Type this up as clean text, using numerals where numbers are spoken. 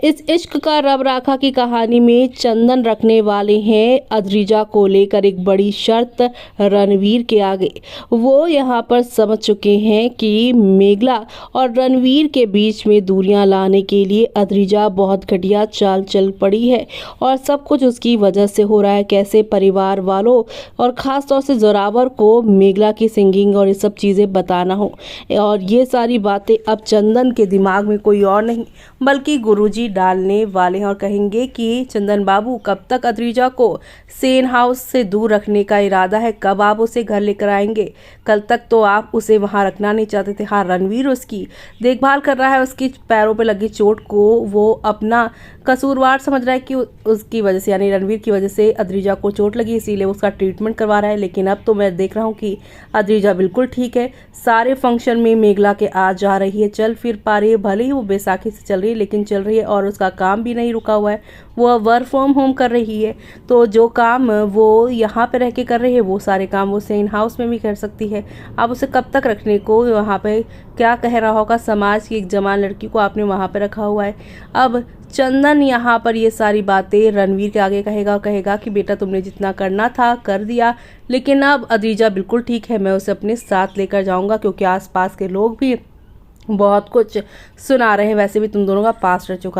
इस इश्क का रब राखा की कहानी में चंदन रखने वाले हैं अद्रिजा को लेकर एक बड़ी शर्त रणवीर के आगे। वो यहाँ पर समझ चुके हैं कि मेघला और रणवीर के बीच में दूरियां लाने के लिए अद्रिजा बहुत घटिया चाल चल पड़ी है और सब कुछ उसकी वजह से हो रहा है। कैसे परिवार वालों और ख़ास तौर से जोरावर को मेघला की सिंगिंग और ये सब चीज़ें बताना हो, और ये सारी बातें अब चंदन के दिमाग में कोई और नहीं बल्कि गुरुजी डालने वाले हैं और कहेंगे कि चंदन बाबू, कब तक अद्रिजा को सेन हाउस से दूर रखने का इरादा है? कब आप उसे घर लेकर आएंगे? कल तक तो आप उसे वहां रखना नहीं चाहते थे। हाँ, रणवीर उसकी देखभाल कर रहा है, उसकी पैरों पे लगी चोट को वो अपना कसूरवार समझ रहा है कि उसकी वजह से, यानी रणवीर की वजह से अद्रिजा को चोट लगी, इसीलिए उसका ट्रीटमेंट करवा रहा है। लेकिन अब तो मैं देख रहा हूँ कि अद्रिजा बिल्कुल ठीक है, सारे फंक्शन में मेघला के आ जा रही है, चल फिर पा रही है। भले ही वो बैसाखी से चल रही है लेकिन चल रही है और उसका काम भी नहीं रुका हुआ है। वो वर्क फ्रॉम होम कर रही है, तो जो काम वो यहाँ पे रह के कर रही है वो सारे काम वो सेन हाउस में भी कर सकती है। अब उसे कब तक रखने को, वहाँ पे क्या कह रहा होगा समाज की एक जवान लड़की को आपने वहाँ पे रखा हुआ है। अब चंदन यहाँ पर ये सारी बातें रणवीर के आगे कहेगा और कहेगा कि बेटा, तुमने जितना करना था कर दिया, लेकिन अब अद्रिजा बिल्कुल ठीक है, मैं उसे अपने साथ लेकर जाऊंगा, क्योंकि आसपास के लोग भी बहुत कुछ सुना रहे हैं। वैसे भी तुम दोनों का पास रह चुका